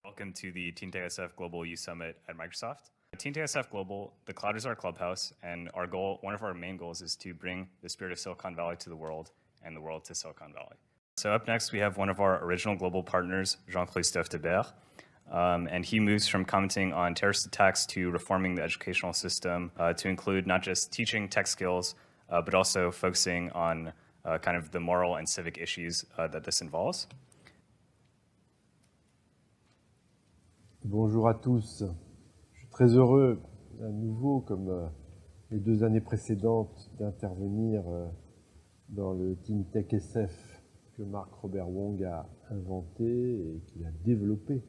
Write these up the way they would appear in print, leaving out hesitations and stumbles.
Welcome to the TeenTSF Global Youth Summit at Microsoft. At TeenTSF Global, the cloud is our clubhouse, and our goal, one of our main goals, is to bring the spirit of Silicon Valley to the world and the world to Silicon Valley. So up next, we have one of our original global partners, Jean-Christophe Debert, and he moves from commenting on terrorist attacks to reforming the educational system to include not just teaching tech skills, but also focusing on kind of the moral and civic issues that this involves. Bonjour à tous. Je suis très heureux à nouveau, comme les 2 années précédentes, d'intervenir dans le TeenTech SF que Mark Robert Wong a inventé et qu'il a développé.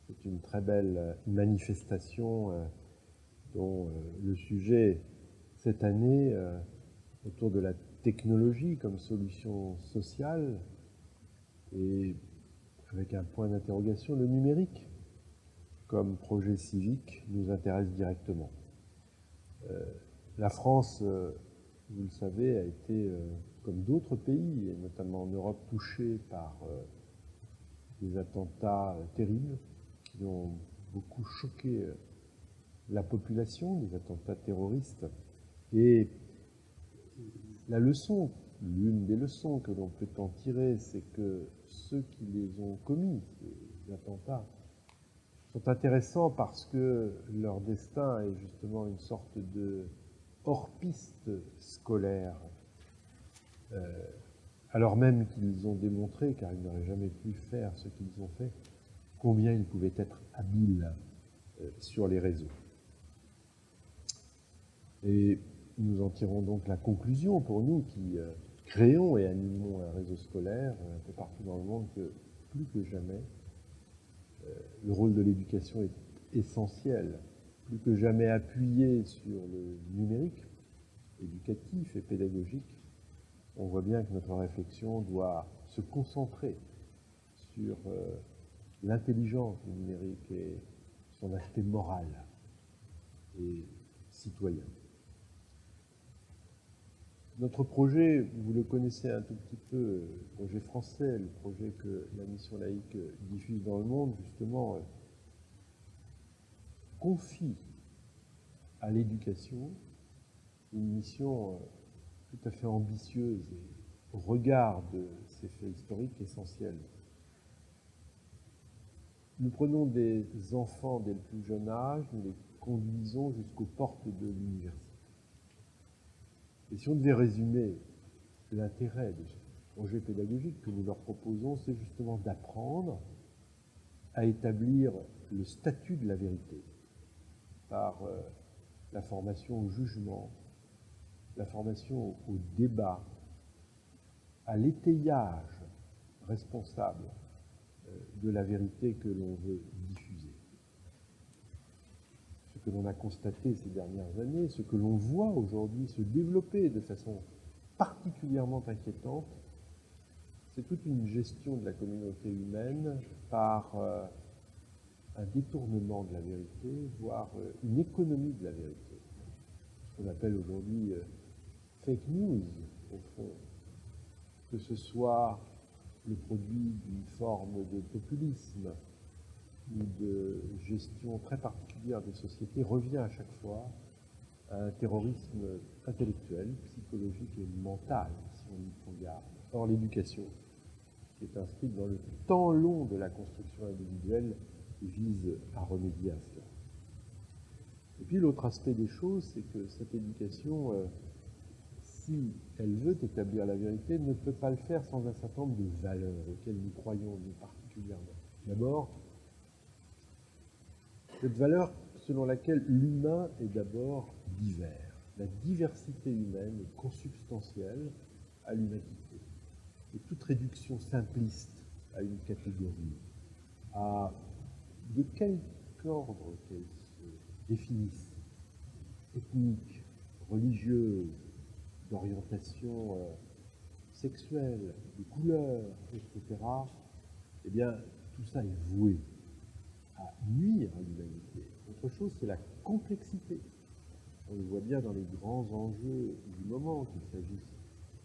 C'est une très belle manifestation dont le sujet cette année autour de la technologie comme solution sociale et avec un point d'interrogation, le numérique comme projet civique nous intéresse directement. La France, vous le savez, a été, comme d'autres pays, et notamment en Europe, touchée par des attentats terribles qui ont beaucoup choqué la population, des attentats terroristes. Et la leçon, l'une des leçons que l'on peut en tirer, c'est que ceux qui les ont commis, ces attentats, sont intéressants parce que leur destin est justement une sorte de hors-piste scolaire, alors même qu'ils ont démontré, car ils n'auraient jamais pu faire ce qu'ils ont fait, combien ils pouvaient être habiles sur les réseaux. Et nous en tirons donc la conclusion pour nous qui créons et animons un réseau scolaire un peu partout dans le monde que plus que jamais, le rôle de l'éducation est essentiel, plus que jamais appuyé sur le numérique, éducatif et pédagogique. On voit bien que notre réflexion doit se concentrer sur l'intelligence du numérique et son aspect moral et citoyen. Notre projet, vous le connaissez un tout petit peu, le projet français, le projet que la mission laïque diffuse dans le monde, justement, confie à l'éducation une mission tout à fait ambitieuse et au regard de ces faits historiques essentiels. Nous prenons des enfants dès le plus jeune âge, nous les conduisons jusqu'aux portes de l'université. Et si on devait résumer l'intérêt de ce projet pédagogique que nous leur proposons, c'est justement d'apprendre à établir le statut de la vérité par la formation au jugement, la formation au débat, à l'étayage responsable de la vérité que l'on veut diffuser. Ce que l'on a constaté ces dernières années, ce que l'on voit aujourd'hui se développer de façon particulièrement inquiétante, c'est toute une gestion de la communauté humaine par un détournement de la vérité, voire une économie de la vérité. Ce qu'on appelle aujourd'hui fake news, au fond, que ce soit le produit d'une forme de populisme ou de gestion très particulière des sociétés, revient à chaque fois à un terrorisme intellectuel, psychologique et mental, si on y prend garde. Or, l'éducation, qui est inscrite dans le temps long de la construction individuelle, vise à remédier à cela. Et puis l'autre aspect des choses, c'est que cette éducation, si elle veut établir la vérité, ne peut pas le faire sans un certain nombre de valeurs auxquelles nous croyons nous particulièrement. D'abord, cette valeur selon laquelle l'humain est d'abord divers. La diversité humaine est consubstantielle à l'humanité. Et toute réduction simpliste à une catégorie, à de quelque ordre qu'elle se définisse, ethnique, religieuse, d'orientation sexuelle, de couleur, etc., eh bien, tout ça est voué à nuire à l'humanité. Autre chose, c'est la complexité. On le voit bien dans les grands enjeux du moment, qu'il s'agisse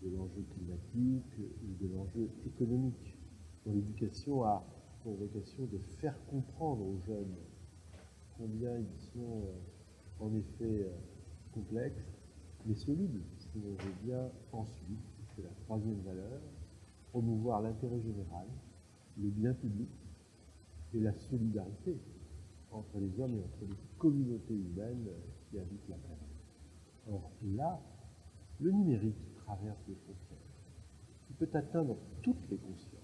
de l'enjeu climatique ou de l'enjeu économique, dont l'éducation a ont vocation de faire comprendre aux jeunes combien ils sont en effet complexes, mais solides, si on veut bien ensuite, c'est la troisième valeur, promouvoir l'intérêt général, le bien public et la solidarité entre les hommes et entre les communautés humaines qui habitent la planète. Or là, le numérique traverse les frontières. Il peut atteindre toutes les consciences.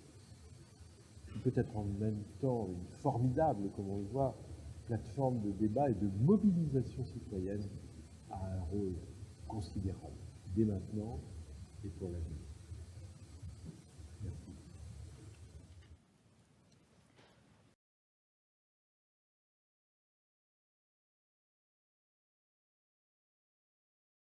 Il peut être en même temps une formidable, comme on le voit, plateforme de débat et de mobilisation citoyenne a un rôle considérable, dès maintenant et pour l'avenir.